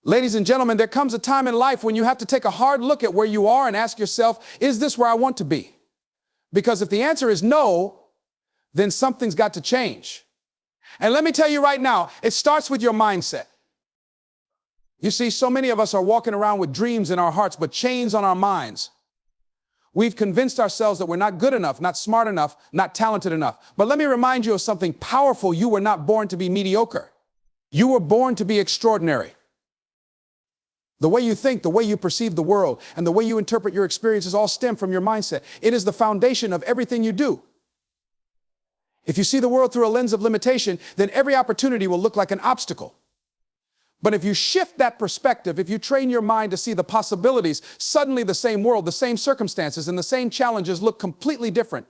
Ladies and gentlemen, there comes a time in life when you have to take a hard look at where you are and ask yourself, is this where I want to be? Because if the answer is no, then something's got to change. And let me tell you right now, it starts with your mindset. You see, so many of us are walking around with dreams in our hearts, but chains on our minds. We've convinced ourselves that we're not good enough, not smart enough, not talented enough. But let me remind you of something powerful. You were not born to be mediocre. You were born to be extraordinary. The way you think, the way you perceive the world, and the way you interpret your experiences all stem from your mindset. It is the foundation of everything you do. If you see the world through a lens of limitation, then every opportunity will look like an obstacle. But if you shift that perspective, if you train your mind to see the possibilities, suddenly the same world, the same circumstances, and the same challenges look completely different.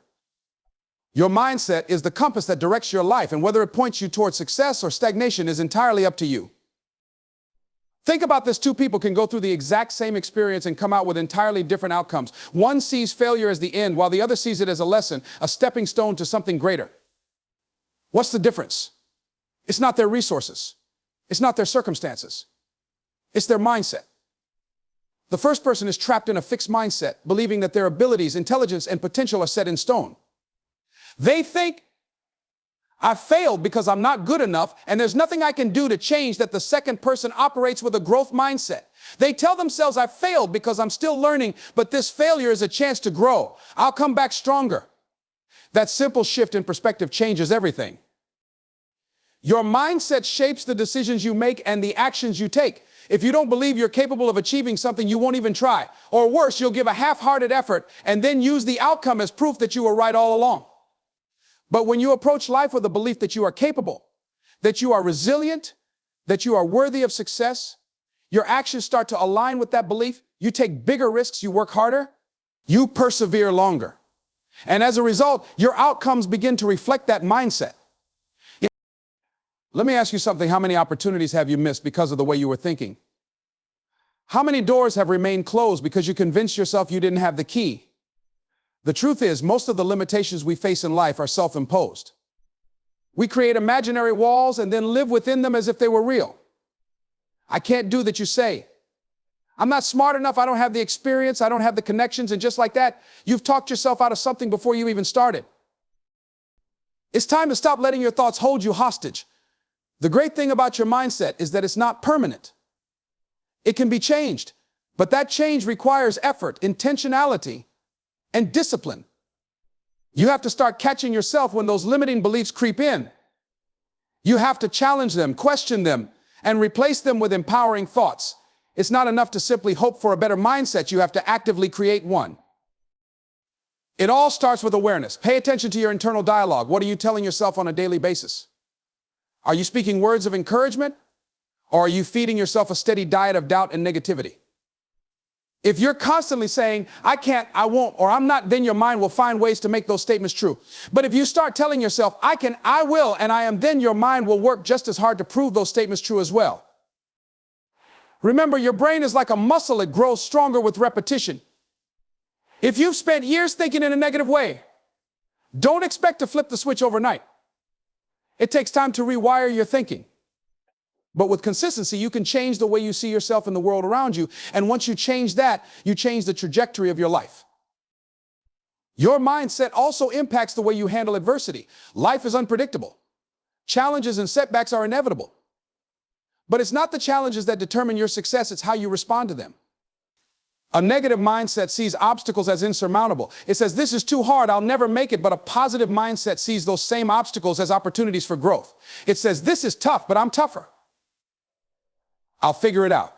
Your mindset is the compass that directs your life, and whether it points you towards success or stagnation is entirely up to you. Think about this. Two people can go through the exact same experience and come out with entirely different outcomes. One sees failure as the end, while the other sees it as a lesson, a stepping stone to something greater. What's the difference? It's not their resources. It's not their circumstances. It's their mindset. The first person is trapped in a fixed mindset, believing that their abilities, intelligence, and potential are set in stone. They think, I failed because I'm not good enough, and there's nothing I can do to change that. The second person operates with a growth mindset. They tell themselves, I failed because I'm still learning, but this failure is a chance to grow. I'll come back stronger. That simple shift in perspective changes everything. Your mindset shapes the decisions you make and the actions you take. If you don't believe you're capable of achieving something, you won't even try. Or worse, you'll give a half-hearted effort and then use the outcome as proof that you were right all along. But when you approach life with a belief that you are capable, that you are resilient, that you are worthy of success, your actions start to align with that belief. You take bigger risks, you work harder, you persevere longer. And as a result, your outcomes begin to reflect that mindset. Let me ask you something. How many opportunities have you missed because of the way you were thinking? How many doors have remained closed because you convinced yourself you didn't have the key? The truth is, most of the limitations we face in life are self-imposed. We create imaginary walls and then live within them as if they were real. I can't do that, you say. I'm not smart enough. I don't have the experience. I don't have the connections. And just like that, you've talked yourself out of something before you even started. It's time to stop letting your thoughts hold you hostage. The great thing about your mindset is that it's not permanent. It can be changed, but that change requires effort, intentionality, and discipline. You have to start catching yourself when those limiting beliefs creep in. You have to challenge them, question them, and replace them with empowering thoughts. It's not enough to simply hope for a better mindset. You have to actively create one. It all starts with awareness. Pay attention to your internal dialogue. What are you telling yourself on a daily basis? Are you speaking words of encouragement, or are you feeding yourself a steady diet of doubt and negativity? If you're constantly saying, I can't, I won't, or I'm not, then your mind will find ways to make those statements true. But if you start telling yourself, I can, I will, and I am, then your mind will work just as hard to prove those statements true as well. Remember, your brain is like a muscle. It grows stronger with repetition. If you've spent years thinking in a negative way, don't expect to flip the switch overnight. It takes time to rewire your thinking. But with consistency, you can change the way you see yourself in the world around you. And once you change that, you change the trajectory of your life. Your mindset also impacts the way you handle adversity. Life is unpredictable. Challenges and setbacks are inevitable. But it's not the challenges that determine your success, it's how you respond to them. A negative mindset sees obstacles as insurmountable. It says, this is too hard, I'll never make it. But a positive mindset sees those same obstacles as opportunities for growth. It says, this is tough, but I'm tougher. I'll figure it out.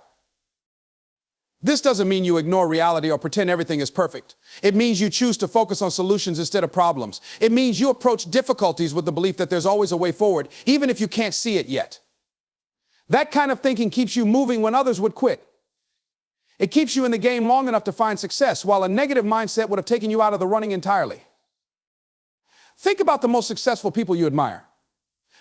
This doesn't mean you ignore reality or pretend everything is perfect. It means you choose to focus on solutions instead of problems. It means you approach difficulties with the belief that there's always a way forward, even if you can't see it yet. That kind of thinking keeps you moving when others would quit. It keeps you in the game long enough to find success, while a negative mindset would have taken you out of the running entirely. Think about the most successful people you admire.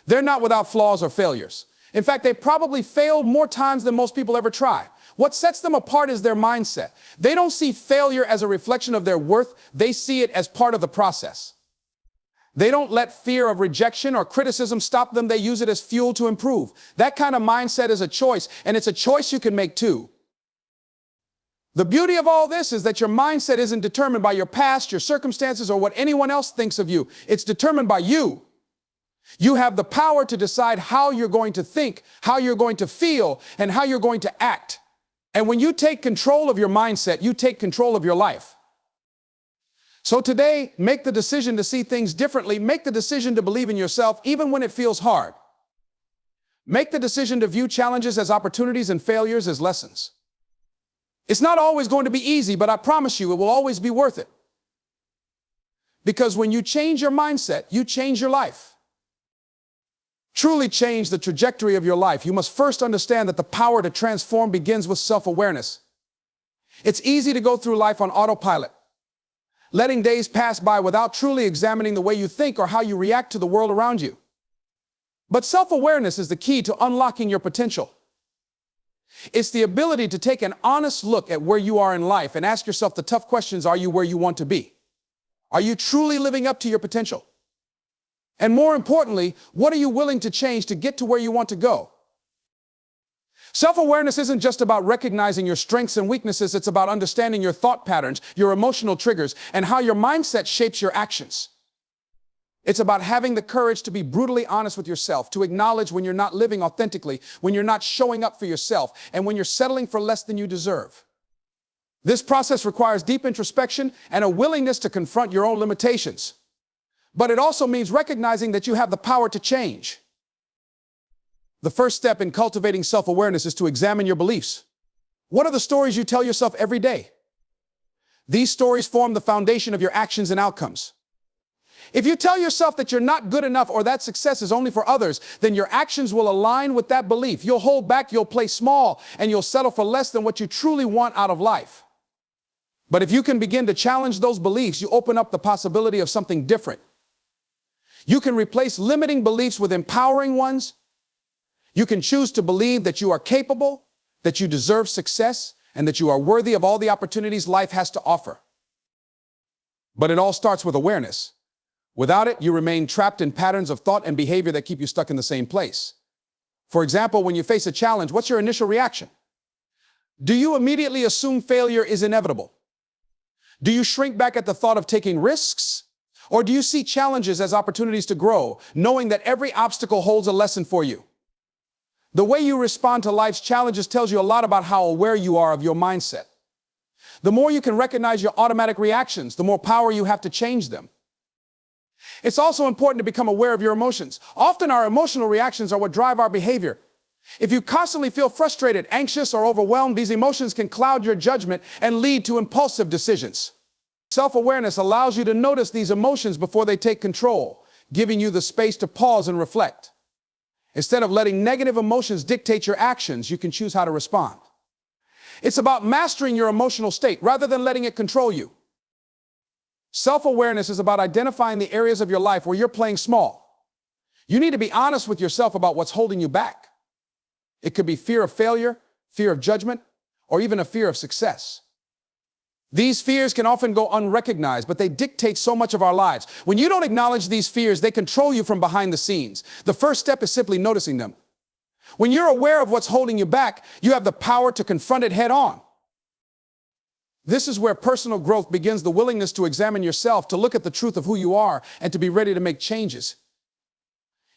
They're not without flaws or failures. In fact, they probably failed more times than most people ever try. What sets them apart is their mindset. They don't see failure as a reflection of their worth. They see it as part of the process. They don't let fear of rejection or criticism stop them. They use it as fuel to improve. That kind of mindset is a choice, and it's a choice you can make too. The beauty of all this is that your mindset isn't determined by your past, your circumstances, or what anyone else thinks of you. It's determined by you. You have the power to decide how you're going to think, how you're going to feel, and how you're going to act. And when you take control of your mindset, you take control of your life. So today, make the decision to see things differently. Make the decision to believe in yourself, even when it feels hard. Make the decision to view challenges as opportunities and failures as lessons. It's not always going to be easy, but I promise you, it will always be worth it. Because when you change your mindset, you change your life. Truly change the trajectory of your life, you must first understand that the power to transform begins with self-awareness. It's easy to go through life on autopilot, letting days pass by without truly examining the way you think or how you react to the world around you. But self-awareness is the key to unlocking your potential. It's the ability to take an honest look at where you are in life and ask yourself the tough questions. Are you where you want to be? Are you truly living up to your potential? And more importantly, what are you willing to change to get to where you want to go? Self-awareness isn't just about recognizing your strengths and weaknesses. It's about understanding your thought patterns, your emotional triggers, and how your mindset shapes your actions. It's about having the courage to be brutally honest with yourself, to acknowledge when you're not living authentically, when you're not showing up for yourself, and when you're settling for less than you deserve. This process requires deep introspection and a willingness to confront your own limitations. But it also means recognizing that you have the power to change. The first step in cultivating self-awareness is to examine your beliefs. What are the stories you tell yourself every day? These stories form the foundation of your actions and outcomes. If you tell yourself that you're not good enough or that success is only for others, then your actions will align with that belief. You'll hold back, you'll play small, and you'll settle for less than what you truly want out of life. But if you can begin to challenge those beliefs, you open up the possibility of something different. You can replace limiting beliefs with empowering ones. You can choose to believe that you are capable, that you deserve success, and that you are worthy of all the opportunities life has to offer. But it all starts with awareness. Without it, you remain trapped in patterns of thought and behavior that keep you stuck in the same place. For example, when you face a challenge, what's your initial reaction? Do you immediately assume failure is inevitable? Do you shrink back at the thought of taking risks? Or do you see challenges as opportunities to grow, knowing that every obstacle holds a lesson for you? The way you respond to life's challenges tells you a lot about how aware you are of your mindset. The more you can recognize your automatic reactions, the more power you have to change them. It's also important to become aware of your emotions. Often our emotional reactions are what drive our behavior. If you constantly feel frustrated, anxious, or overwhelmed, these emotions can cloud your judgment and lead to impulsive decisions. Self-awareness allows you to notice these emotions before they take control, giving you the space to pause and reflect. Instead of letting negative emotions dictate your actions, you can choose how to respond. It's about mastering your emotional state rather than letting it control you. Self-awareness is about identifying the areas of your life where you're playing small. You need to be honest with yourself about what's holding you back. It could be fear of failure, fear of judgment, or even a fear of success. These fears can often go unrecognized, but they dictate so much of our lives. When you don't acknowledge these fears, they control you from behind the scenes. The first step is simply noticing them. When you're aware of what's holding you back, you have the power to confront it head on. This is where personal growth begins, the willingness to examine yourself, to look at the truth of who you are, and to be ready to make changes.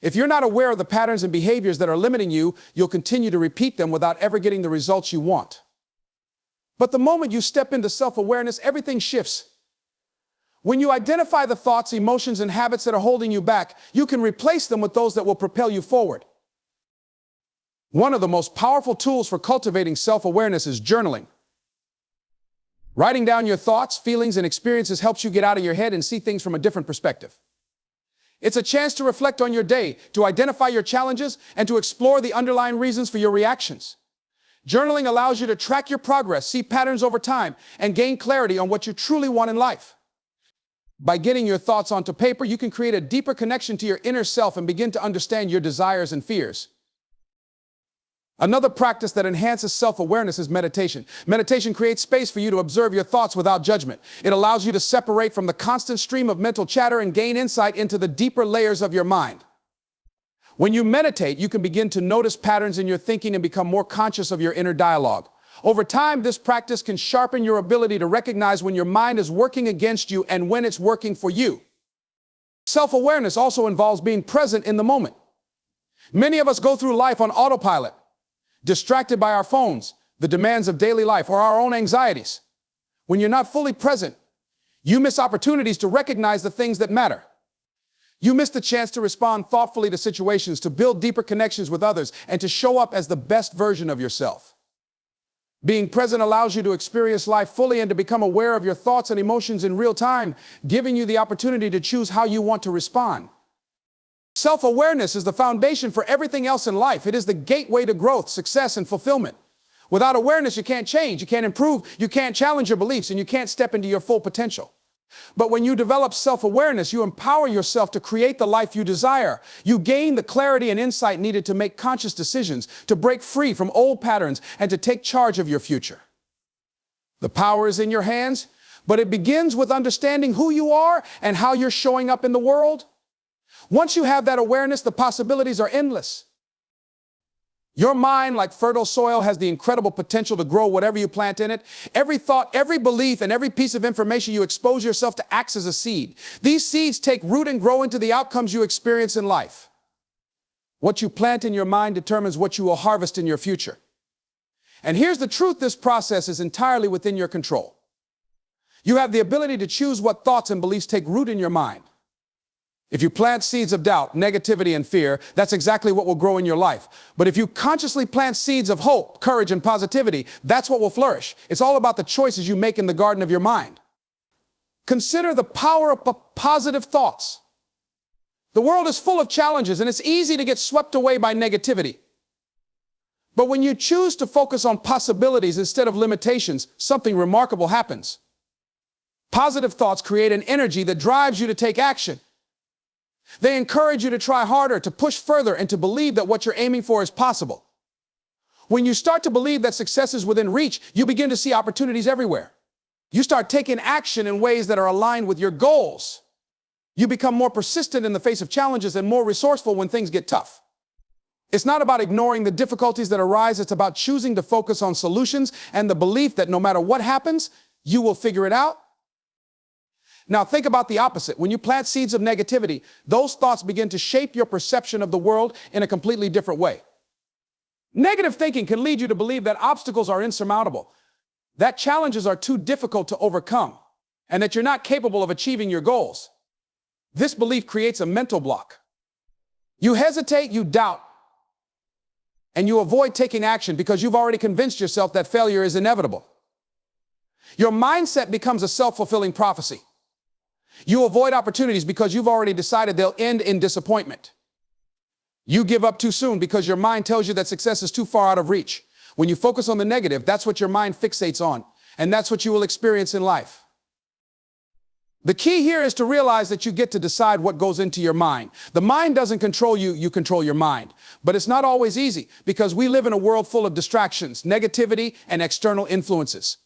If you're not aware of the patterns and behaviors that are limiting you, you'll continue to repeat them without ever getting the results you want. But the moment you step into self-awareness, everything shifts. When you identify the thoughts, emotions, and habits that are holding you back, you can replace them with those that will propel you forward. One of the most powerful tools for cultivating self-awareness is journaling. Writing down your thoughts, feelings, and experiences helps you get out of your head and see things from a different perspective. It's a chance to reflect on your day, to identify your challenges, and to explore the underlying reasons for your reactions. Journaling allows you to track your progress, see patterns over time, and gain clarity on what you truly want in life. By getting your thoughts onto paper, you can create a deeper connection to your inner self and begin to understand your desires and fears. Another practice that enhances self-awareness is meditation. Meditation creates space for you to observe your thoughts without judgment. It allows you to separate from the constant stream of mental chatter and gain insight into the deeper layers of your mind. When you meditate, you can begin to notice patterns in your thinking and become more conscious of your inner dialogue. Over time, this practice can sharpen your ability to recognize when your mind is working against you and when it's working for you. Self-awareness also involves being present in the moment. Many of us go through life on autopilot, distracted by our phones, the demands of daily life, or our own anxieties. When you're not fully present, you miss opportunities to recognize the things that matter. You miss the chance to respond thoughtfully to situations, to build deeper connections with others, and to show up as the best version of yourself. Being present allows you to experience life fully and to become aware of your thoughts and emotions in real time, giving you the opportunity to choose how you want to respond. Self-awareness is the foundation for everything else in life. It is the gateway to growth, success, and fulfillment. Without awareness, you can't change, you can't improve, you can't challenge your beliefs, and you can't step into your full potential. But when you develop self-awareness, you empower yourself to create the life you desire. You gain the clarity and insight needed to make conscious decisions, to break free from old patterns, and to take charge of your future. The power is in your hands, but it begins with understanding who you are and how you're showing up in the world. Once you have that awareness, the possibilities are endless. Your mind, like fertile soil, has the incredible potential to grow whatever you plant in it. Every thought, every belief, and every piece of information you expose yourself to acts as a seed. These seeds take root and grow into the outcomes you experience in life. What you plant in your mind determines what you will harvest in your future. And here's the truth: this process is entirely within your control. You have the ability to choose what thoughts and beliefs take root in your mind. If you plant seeds of doubt, negativity, and fear, that's exactly what will grow in your life. But if you consciously plant seeds of hope, courage, and positivity, that's what will flourish. It's all about the choices you make in the garden of your mind. Consider the power of positive thoughts. The world is full of challenges, and it's easy to get swept away by negativity. But when you choose to focus on possibilities instead of limitations, something remarkable happens. Positive thoughts create an energy that drives you to take action. They encourage you to try harder, to push further, and to believe that what you're aiming for is possible. When you start to believe that success is within reach, you begin to see opportunities everywhere. You start taking action in ways that are aligned with your goals. You become more persistent in the face of challenges and more resourceful when things get tough. It's not about ignoring the difficulties that arise. It's about choosing to focus on solutions and the belief that no matter what happens, you will figure it out. Now think about the opposite. When you plant seeds of negativity, those thoughts begin to shape your perception of the world in a completely different way. Negative thinking can lead you to believe that obstacles are insurmountable, that challenges are too difficult to overcome, and that you're not capable of achieving your goals. This belief creates a mental block. You hesitate, you doubt, and you avoid taking action because you've already convinced yourself that failure is inevitable. Your mindset becomes a self-fulfilling prophecy. You avoid opportunities because you've already decided they'll end in disappointment. You give up too soon because your mind tells you that success is too far out of reach. When you focus on the negative, that's what your mind fixates on, and that's what you will experience in life. The key here is to realize that you get to decide what goes into your mind. The mind doesn't control you, you control your mind. But it's not always easy because we live in a world full of distractions, negativity, and external influences.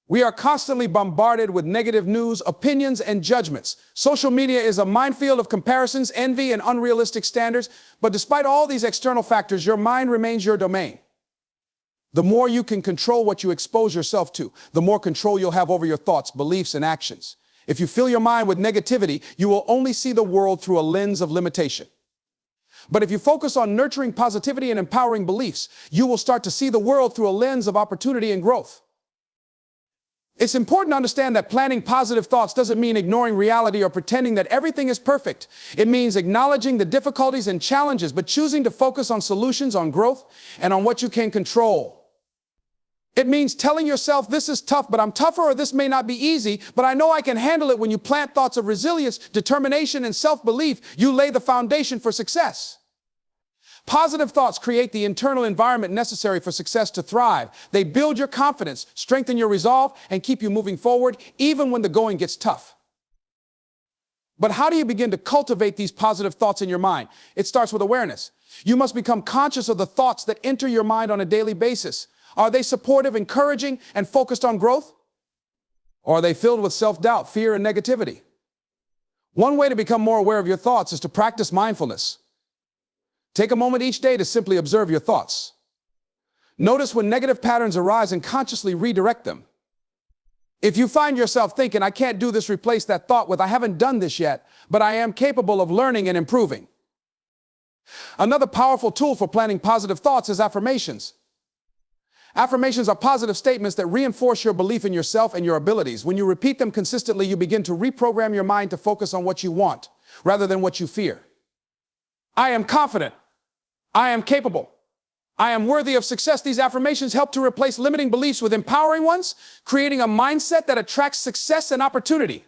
We are constantly bombarded with negative news, opinions, and judgments. Social media is a minefield of comparisons, envy, and unrealistic standards. But despite all these external factors, your mind remains your domain. The more you can control what you expose yourself to, the more control you'll have over your thoughts, beliefs, and actions. If you fill your mind with negativity, you will only see the world through a lens of limitation. But if you focus on nurturing positivity and empowering beliefs, you will start to see the world through a lens of opportunity and growth. It's important to understand that planting positive thoughts doesn't mean ignoring reality or pretending that everything is perfect. It means acknowledging the difficulties and challenges, but choosing to focus on solutions, on growth, and on what you can control. It means telling yourself, this is tough, but I'm tougher, or this may not be easy, but I know I can handle it. When you plant thoughts of resilience, determination, and self-belief, you lay the foundation for success. Positive thoughts create the internal environment necessary for success to thrive. They build your confidence, strengthen your resolve, and keep you moving forward even when the going gets tough. But how do you begin to cultivate these positive thoughts in your mind? It starts with awareness. You must become conscious of the thoughts that enter your mind on a daily basis. Are they supportive, encouraging, and focused on growth? Or are they filled with self-doubt, fear, and negativity? One way to become more aware of your thoughts is to practice mindfulness. Take a moment each day to simply observe your thoughts. Notice when negative patterns arise and consciously redirect them. If you find yourself thinking, I can't do this, replace that thought with, I haven't done this yet, but I am capable of learning and improving. Another powerful tool for planting positive thoughts is affirmations. Affirmations are positive statements that reinforce your belief in yourself and your abilities. When you repeat them consistently, you begin to reprogram your mind to focus on what you want rather than what you fear. I am confident. I am capable. I am worthy of success. These affirmations help to replace limiting beliefs with empowering ones, creating a mindset that attracts success and opportunity.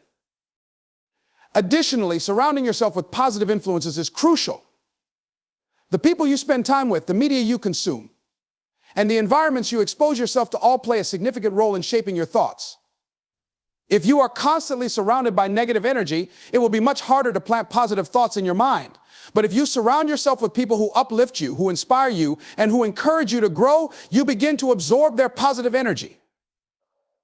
Additionally, surrounding yourself with positive influences is crucial. The people you spend time with, the media you consume, and the environments you expose yourself to all play a significant role in shaping your thoughts. If you are constantly surrounded by negative energy, it will be much harder to plant positive thoughts in your mind. But if you surround yourself with people who uplift you, who inspire you, and who encourage you to grow, you begin to absorb their positive energy.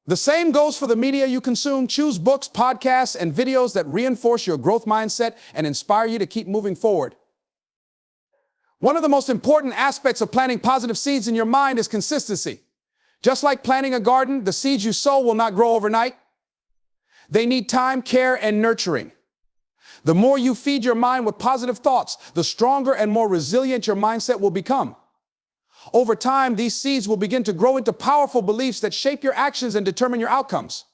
The same goes for the media you consume. Choose books, podcasts, and videos that reinforce your growth mindset and inspire you to keep moving forward. One of the most important aspects of planting positive seeds in your mind is consistency. Just like planting a garden, the seeds you sow will not grow overnight. They need time, care, and nurturing. The more you feed your mind with positive thoughts, the stronger and more resilient your mindset will become. Over time, these seeds will begin to grow into powerful beliefs that shape your actions and determine your outcomes.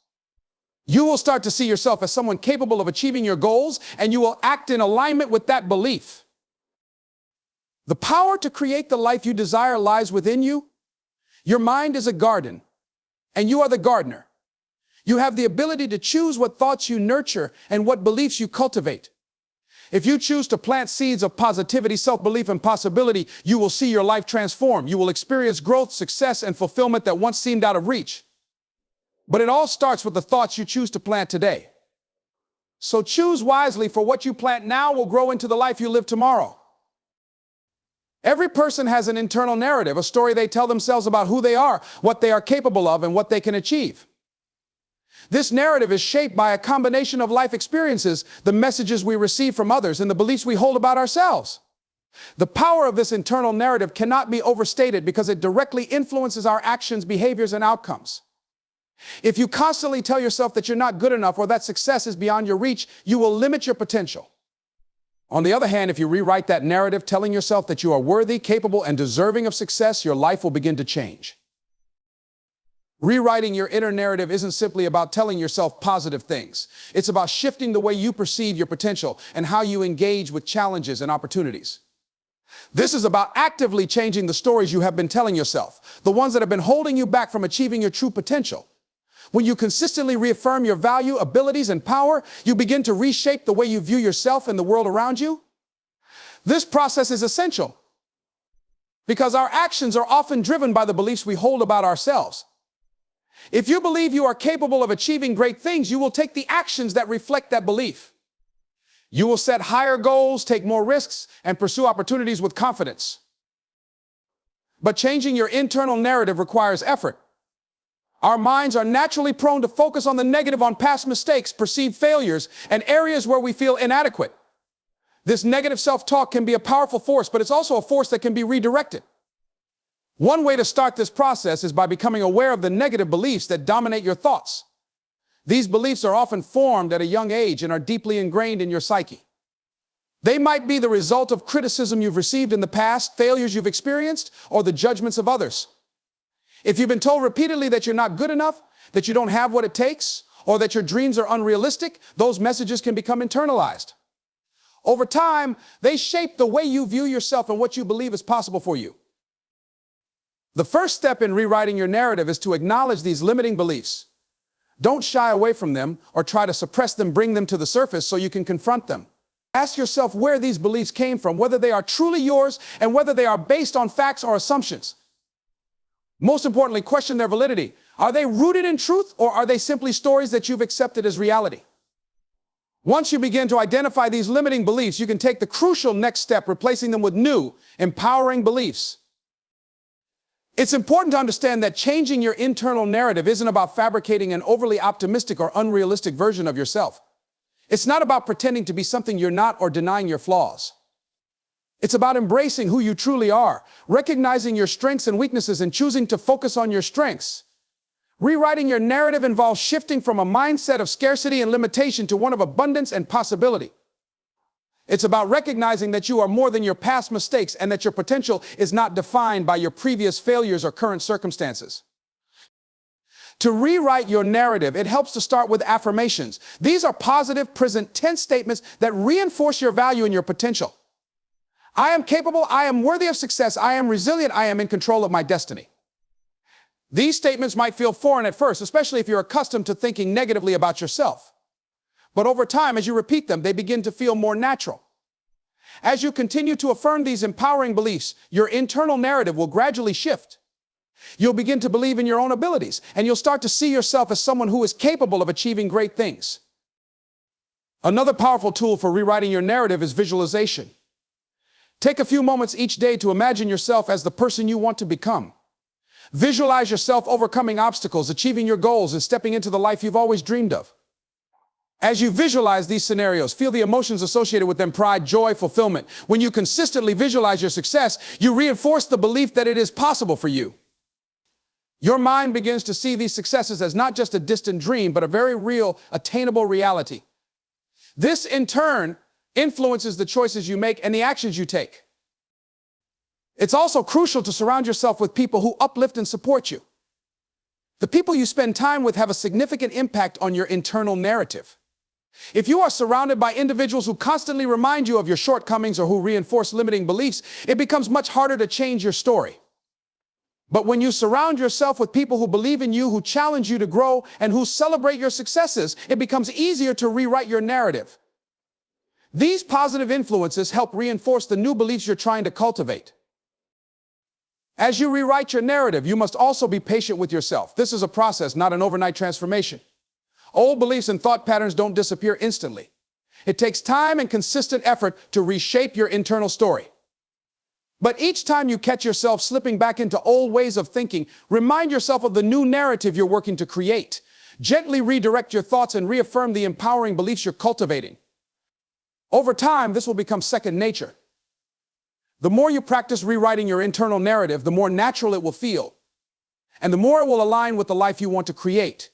You will start to see yourself as someone capable of achieving your goals, and you will act in alignment with that belief. The power to create the life you desire lies within you. Your mind is a garden, and you are the gardener. You have the ability to choose what thoughts you nurture and what beliefs you cultivate. If you choose to plant seeds of positivity, self-belief, and possibility, you will see your life transform. You will experience growth, success, and fulfillment that once seemed out of reach. But it all starts with the thoughts you choose to plant today. So choose wisely, for what you plant now will grow into the life you live tomorrow. Every person has an internal narrative, a story they tell themselves about who they are, what they are capable of, and what they can achieve. This narrative is shaped by a combination of life experiences, the messages we receive from others, and the beliefs we hold about ourselves. The power of this internal narrative cannot be overstated because it directly influences our actions, behaviors, and outcomes. If you constantly tell yourself that you're not good enough or that success is beyond your reach, you will limit your potential. On the other hand, if you rewrite that narrative, telling yourself that you are worthy, capable, and deserving of success, your life will begin to change. Rewriting your inner narrative isn't simply about telling yourself positive things. It's about shifting the way you perceive your potential and how you engage with challenges and opportunities. This is about actively changing the stories you have been telling yourself, the ones that have been holding you back from achieving your true potential. When you consistently reaffirm your value, abilities, and power, you begin to reshape the way you view yourself and the world around you. This process is essential because our actions are often driven by the beliefs we hold about ourselves. If you believe you are capable of achieving great things, you will take the actions that reflect that belief. You will set higher goals, take more risks, and pursue opportunities with confidence. But changing your internal narrative requires effort. Our minds are naturally prone to focus on the negative, on past mistakes, perceived failures, and areas where we feel inadequate. This negative self-talk can be a powerful force, but it's also a force that can be redirected. One way to start this process is by becoming aware of the negative beliefs that dominate your thoughts. These beliefs are often formed at a young age and are deeply ingrained in your psyche. They might be the result of criticism you've received in the past, failures you've experienced, or the judgments of others. If you've been told repeatedly that you're not good enough, that you don't have what it takes, or that your dreams are unrealistic, those messages can become internalized. Over time, they shape the way you view yourself and what you believe is possible for you. The first step in rewriting your narrative is to acknowledge these limiting beliefs. Don't shy away from them or try to suppress them. Bring them to the surface so you can confront them. Ask yourself where these beliefs came from, whether they are truly yours, and whether they are based on facts or assumptions. Most importantly, question their validity. Are they rooted in truth, or are they simply stories that you've accepted as reality? Once you begin to identify these limiting beliefs, you can take the crucial next step, replacing them with new, empowering beliefs. It's important to understand that changing your internal narrative isn't about fabricating an overly optimistic or unrealistic version of yourself. It's not about pretending to be something you're not or denying your flaws. It's about embracing who you truly are, recognizing your strengths and weaknesses, and choosing to focus on your strengths. Rewriting your narrative involves shifting from a mindset of scarcity and limitation to one of abundance and possibility. It's about recognizing that you are more than your past mistakes and that your potential is not defined by your previous failures or current circumstances. To rewrite your narrative, it helps to start with affirmations. These are positive, present tense statements that reinforce your value and your potential. I am capable, I am worthy of success, I am resilient, I am in control of my destiny. These statements might feel foreign at first, especially if you're accustomed to thinking negatively about yourself. But over time, as you repeat them, they begin to feel more natural. As you continue to affirm these empowering beliefs, your internal narrative will gradually shift. You'll begin to believe in your own abilities, and you'll start to see yourself as someone who is capable of achieving great things. Another powerful tool for rewriting your narrative is visualization. Take a few moments each day to imagine yourself as the person you want to become. Visualize yourself overcoming obstacles, achieving your goals, and stepping into the life you've always dreamed of. As you visualize these scenarios, feel the emotions associated with them: pride, joy, fulfillment. When you consistently visualize your success, you reinforce the belief that it is possible for you. Your mind begins to see these successes as not just a distant dream, but a very real, attainable reality. This, in turn, influences the choices you make and the actions you take. It's also crucial to surround yourself with people who uplift and support you. The people you spend time with have a significant impact on your internal narrative. If you are surrounded by individuals who constantly remind you of your shortcomings or who reinforce limiting beliefs, it becomes much harder to change your story. But when you surround yourself with people who believe in you, who challenge you to grow, and who celebrate your successes, it becomes easier to rewrite your narrative. These positive influences help reinforce the new beliefs you're trying to cultivate. As you rewrite your narrative, you must also be patient with yourself. This is a process, not an overnight transformation. Old beliefs and thought patterns don't disappear instantly. It takes time and consistent effort to reshape your internal story. But each time you catch yourself slipping back into old ways of thinking, remind yourself of the new narrative you're working to create. Gently redirect your thoughts and reaffirm the empowering beliefs you're cultivating. Over time, this will become second nature. The more you practice rewriting your internal narrative, the more natural it will feel, and the more it will align with the life you want to create.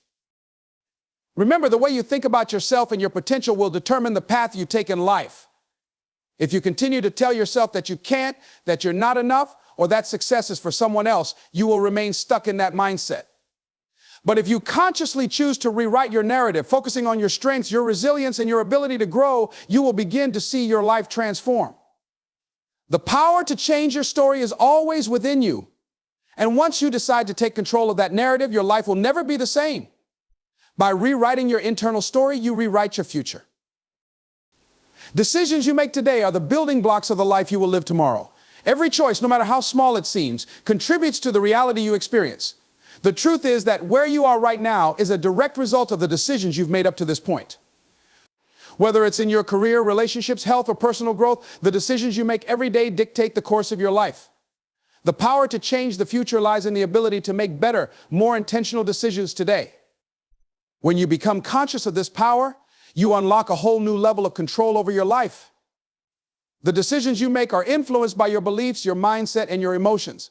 Remember, the way you think about yourself and your potential will determine the path you take in life. If you continue to tell yourself that you can't, that you're not enough, or that success is for someone else, you will remain stuck in that mindset. But if you consciously choose to rewrite your narrative, focusing on your strengths, your resilience, and your ability to grow, you will begin to see your life transform. The power to change your story is always within you. And once you decide to take control of that narrative, your life will never be the same. By rewriting your internal story, you rewrite your future. Decisions you make today are the building blocks of the life you will live tomorrow. Every choice, no matter how small it seems, contributes to the reality you experience. The truth is that where you are right now is a direct result of the decisions you've made up to this point. Whether it's in your career, relationships, health, or personal growth, the decisions you make every day dictate the course of your life. The power to change the future lies in the ability to make better, more intentional decisions today. When you become conscious of this power, you unlock a whole new level of control over your life. The decisions you make are influenced by your beliefs, your mindset, and your emotions.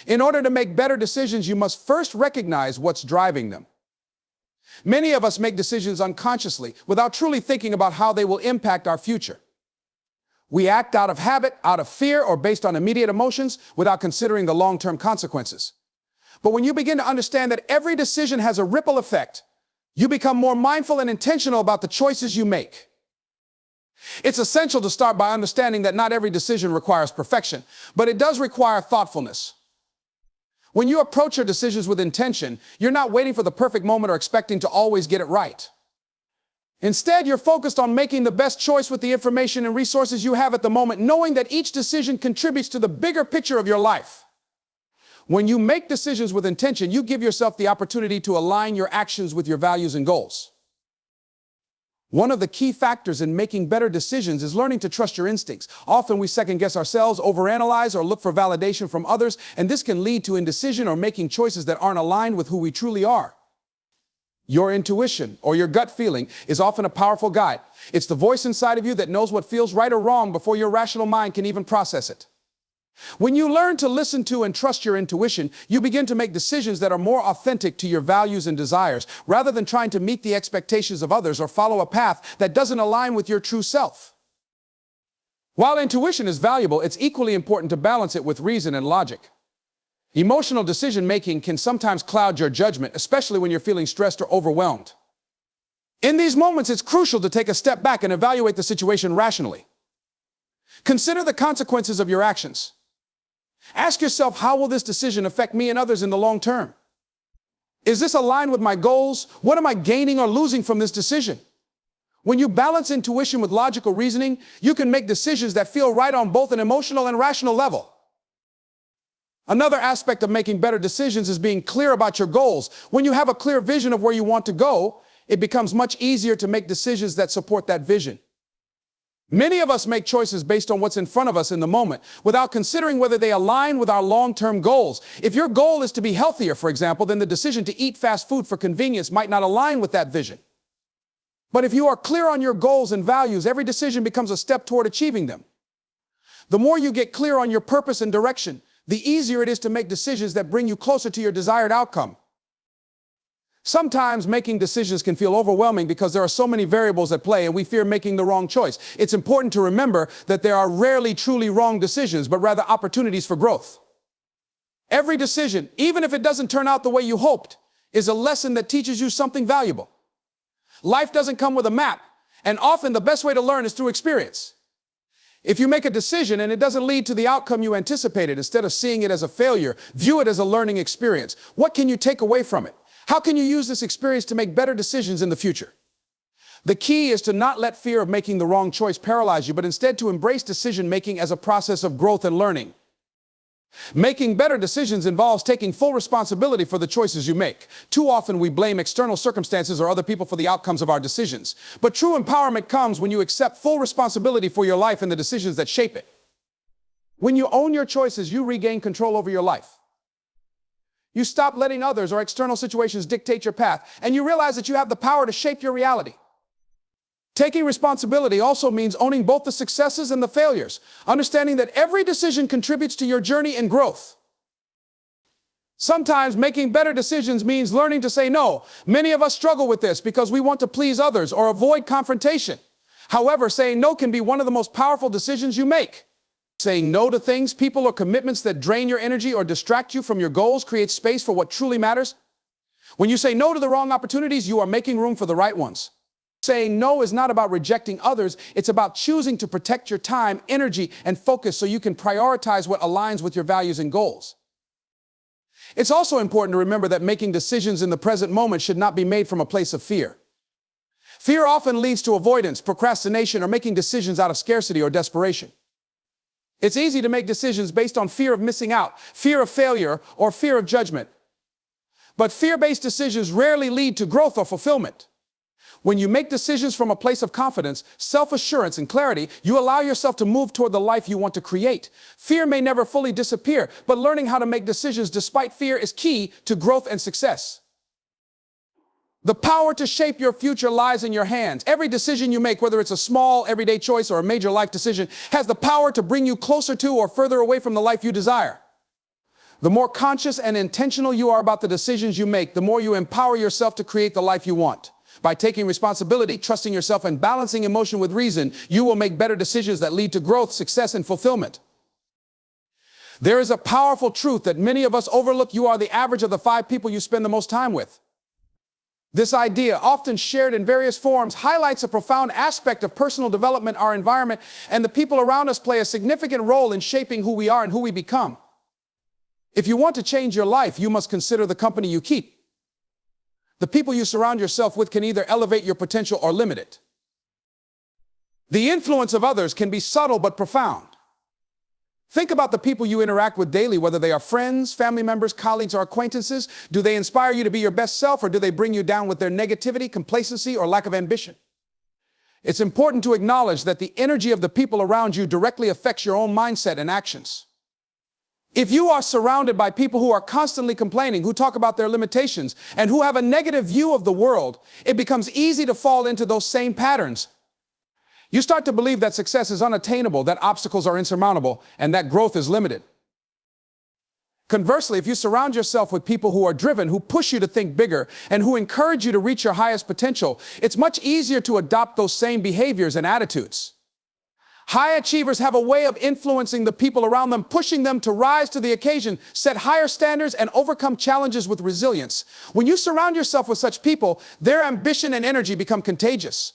In order to make better decisions, you must first recognize what's driving them. Many of us make decisions unconsciously, without truly thinking about how they will impact our future. We act out of habit, out of fear, or based on immediate emotions, without considering the long-term consequences. But when you begin to understand that every decision has a ripple effect, you become more mindful and intentional about the choices you make. It's essential to start by understanding that not every decision requires perfection, but it does require thoughtfulness. When you approach your decisions with intention, you're not waiting for the perfect moment or expecting to always get it right. Instead, you're focused on making the best choice with the information and resources you have at the moment, knowing that each decision contributes to the bigger picture of your life. When you make decisions with intention, you give yourself the opportunity to align your actions with your values and goals. One of the key factors in making better decisions is learning to trust your instincts. Often we second-guess ourselves, overanalyze, or look for validation from others, and this can lead to indecision or making choices that aren't aligned with who we truly are. Your intuition, or your gut feeling, is often a powerful guide. It's the voice inside of you that knows what feels right or wrong before your rational mind can even process it. When you learn to listen to and trust your intuition, you begin to make decisions that are more authentic to your values and desires, rather than trying to meet the expectations of others or follow a path that doesn't align with your true self. While intuition is valuable, it's equally important to balance it with reason and logic. Emotional decision-making can sometimes cloud your judgment, especially when you're feeling stressed or overwhelmed. In these moments, it's crucial to take a step back and evaluate the situation rationally. Consider the consequences of your actions. Ask yourself, how will this decision affect me and others in the long term? Is this aligned with my goals? What am I gaining or losing from this decision? When you balance intuition with logical reasoning, you can make decisions that feel right on both an emotional and rational level. Another aspect of making better decisions is being clear about your goals. When you have a clear vision of where you want to go, it becomes much easier to make decisions that support that vision. Many of us make choices based on what's in front of us in the moment, without considering whether they align with our long-term goals. If your goal is to be healthier, for example, then the decision to eat fast food for convenience might not align with that vision. But if you are clear on your goals and values, every decision becomes a step toward achieving them. The more you get clear on your purpose and direction, the easier it is to make decisions that bring you closer to your desired outcome. Sometimes making decisions can feel overwhelming because there are so many variables at play and we fear making the wrong choice. It's important to remember that there are rarely truly wrong decisions, but rather opportunities for growth. Every decision, even if it doesn't turn out the way you hoped, is a lesson that teaches you something valuable. Life doesn't come with a map, and often the best way to learn is through experience. If you make a decision and it doesn't lead to the outcome you anticipated, instead of seeing it as a failure, view it as a learning experience. What can you take away from it? How can you use this experience to make better decisions in the future? The key is to not let fear of making the wrong choice paralyze you, but instead to embrace decision-making as a process of growth and learning. Making better decisions involves taking full responsibility for the choices you make. Too often we blame external circumstances or other people for the outcomes of our decisions. But true empowerment comes when you accept full responsibility for your life and the decisions that shape it. When you own your choices, you regain control over your life. You stop letting others or external situations dictate your path, and you realize that you have the power to shape your reality. Taking responsibility also means owning both the successes and the failures, understanding that every decision contributes to your journey and growth. Sometimes making better decisions means learning to say no. Many of us struggle with this because we want to please others or avoid confrontation. However, saying no can be one of the most powerful decisions you make. Saying no to things, people, or commitments that drain your energy or distract you from your goals creates space for what truly matters. When you say no to the wrong opportunities, you are making room for the right ones. Saying no is not about rejecting others, it's about choosing to protect your time, energy, and focus so you can prioritize what aligns with your values and goals. It's also important to remember that making decisions in the present moment should not be made from a place of fear. Fear often leads to avoidance, procrastination, or making decisions out of scarcity or desperation. It's easy to make decisions based on fear of missing out, fear of failure, or fear of judgment. But fear-based decisions rarely lead to growth or fulfillment. When you make decisions from a place of confidence, self-assurance, and clarity, you allow yourself to move toward the life you want to create. Fear may never fully disappear, but learning how to make decisions despite fear is key to growth and success. The power to shape your future lies in your hands. Every decision you make, whether it's a small, everyday choice or a major life decision, has the power to bring you closer to or further away from the life you desire. The more conscious and intentional you are about the decisions you make, the more you empower yourself to create the life you want. By taking responsibility, trusting yourself, and balancing emotion with reason, you will make better decisions that lead to growth, success, and fulfillment. There is a powerful truth that many of us overlook. You are the average of the 5 people you spend the most time with. This idea, often shared in various forms, highlights a profound aspect of personal development. Our environment and the people around us play a significant role in shaping who we are and who we become. If you want to change your life, you must consider the company you keep. The people you surround yourself with can either elevate your potential or limit it. The influence of others can be subtle but profound. Think about the people you interact with daily, whether they are friends, family members, colleagues, or acquaintances. Do they inspire you to be your best self, or do they bring you down with their negativity, complacency, or lack of ambition? It's important to acknowledge that the energy of the people around you directly affects your own mindset and actions. If you are surrounded by people who are constantly complaining, who talk about their limitations, and who have a negative view of the world, it becomes easy to fall into those same patterns. You start to believe that success is unattainable, that obstacles are insurmountable, and that growth is limited. Conversely, if you surround yourself with people who are driven, who push you to think bigger, and who encourage you to reach your highest potential, it's much easier to adopt those same behaviors and attitudes. High achievers have a way of influencing the people around them, pushing them to rise to the occasion, set higher standards, and overcome challenges with resilience. When you surround yourself with such people, their ambition and energy become contagious.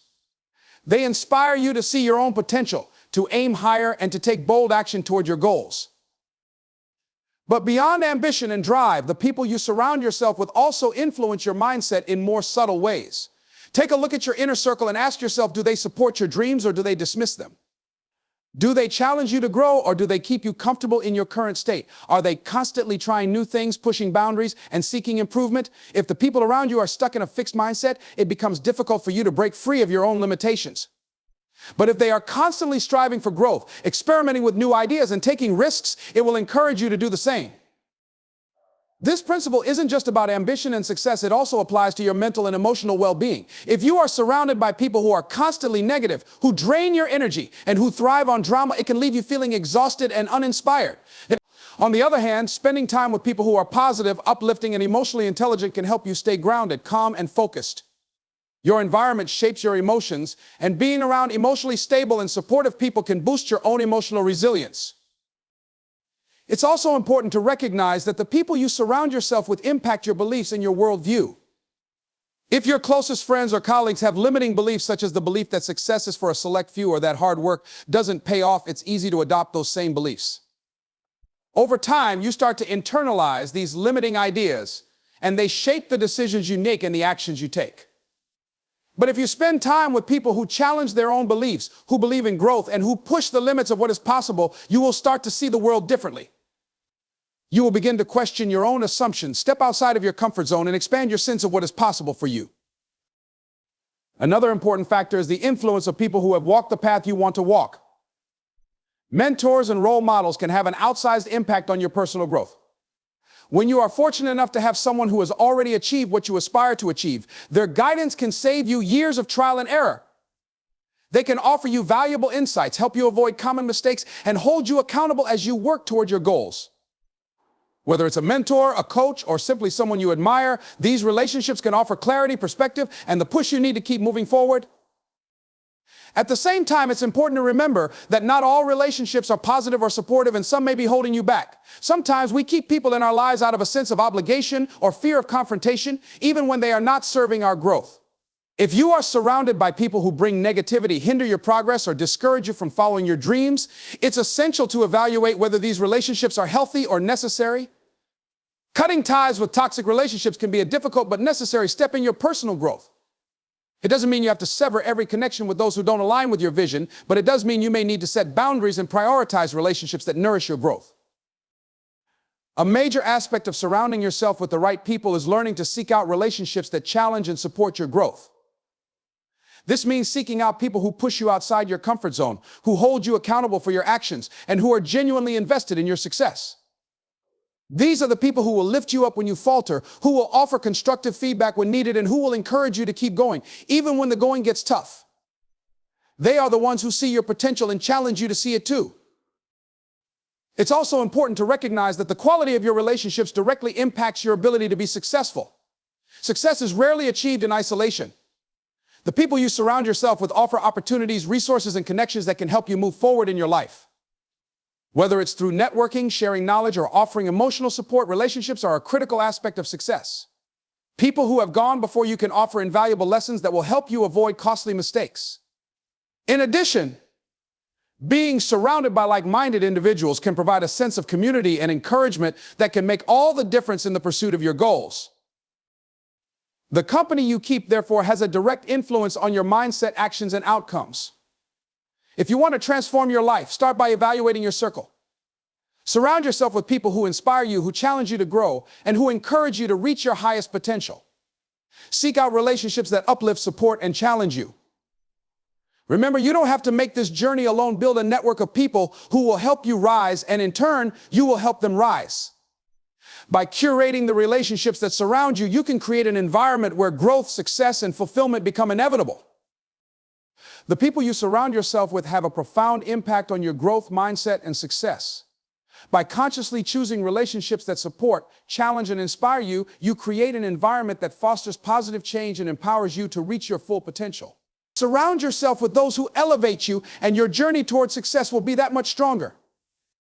They inspire you to see your own potential, to aim higher, and to take bold action toward your goals. But beyond ambition and drive, the people you surround yourself with also influence your mindset in more subtle ways. Take a look at your inner circle and ask yourself, do they support your dreams or do they dismiss them? Do they challenge you to grow or do they keep you comfortable in your current state? Are they constantly trying new things, pushing boundaries, and seeking improvement? If the people around you are stuck in a fixed mindset, it becomes difficult for you to break free of your own limitations. But if they are constantly striving for growth, experimenting with new ideas, and taking risks, it will encourage you to do the same. This principle isn't just about ambition and success, it also applies to your mental and emotional well-being. If you are surrounded by people who are constantly negative, who drain your energy, and who thrive on drama, it can leave you feeling exhausted and uninspired. On the other hand, spending time with people who are positive, uplifting, and emotionally intelligent can help you stay grounded, calm, and focused. Your environment shapes your emotions, and being around emotionally stable and supportive people can boost your own emotional resilience. It's also important to recognize that the people you surround yourself with impact your beliefs and your worldview. If your closest friends or colleagues have limiting beliefs, such as the belief that success is for a select few or that hard work doesn't pay off, it's easy to adopt those same beliefs. Over time, you start to internalize these limiting ideas, and they shape the decisions you make and the actions you take. But if you spend time with people who challenge their own beliefs, who believe in growth, and who push the limits of what is possible, you will start to see the world differently. You will begin to question your own assumptions, step outside of your comfort zone, and expand your sense of what is possible for you. Another important factor is the influence of people who have walked the path you want to walk. Mentors and role models can have an outsized impact on your personal growth. When you are fortunate enough to have someone who has already achieved what you aspire to achieve, their guidance can save you years of trial and error. They can offer you valuable insights, help you avoid common mistakes, and hold you accountable as you work toward your goals. Whether it's a mentor, a coach, or simply someone you admire, these relationships can offer clarity, perspective, and the push you need to keep moving forward. At the same time, it's important to remember that not all relationships are positive or supportive, and some may be holding you back. Sometimes we keep people in our lives out of a sense of obligation or fear of confrontation, even when they are not serving our growth. If you are surrounded by people who bring negativity, hinder your progress, or discourage you from following your dreams, it's essential to evaluate whether these relationships are healthy or necessary. Cutting ties with toxic relationships can be a difficult but necessary step in your personal growth. It doesn't mean you have to sever every connection with those who don't align with your vision, but it does mean you may need to set boundaries and prioritize relationships that nourish your growth. A major aspect of surrounding yourself with the right people is learning to seek out relationships that challenge and support your growth. This means seeking out people who push you outside your comfort zone, who hold you accountable for your actions, and who are genuinely invested in your success. These are the people who will lift you up when you falter, who will offer constructive feedback when needed, and who will encourage you to keep going, even when the going gets tough. They are the ones who see your potential and challenge you to see it too. It's also important to recognize that the quality of your relationships directly impacts your ability to be successful. Success is rarely achieved in isolation. The people you surround yourself with offer opportunities, resources, and connections that can help you move forward in your life. Whether it's through networking, sharing knowledge, or offering emotional support, relationships are a critical aspect of success. People who have gone before you can offer invaluable lessons that will help you avoid costly mistakes. In addition, being surrounded by like-minded individuals can provide a sense of community and encouragement that can make all the difference in the pursuit of your goals. The company you keep, therefore, has a direct influence on your mindset, actions, and outcomes. If you want to transform your life, start by evaluating your circle. Surround yourself with people who inspire you, who challenge you to grow, and who encourage you to reach your highest potential. Seek out relationships that uplift, support, and challenge you. Remember, you don't have to make this journey alone. Build a network of people who will help you rise, and in turn, you will help them rise. By curating the relationships that surround you, you can create an environment where growth, success, and fulfillment become inevitable. The people you surround yourself with have a profound impact on your growth, mindset, and success. By consciously choosing relationships that support, challenge, and inspire you, you create an environment that fosters positive change and empowers you to reach your full potential. Surround yourself with those who elevate you, and your journey toward success will be that much stronger.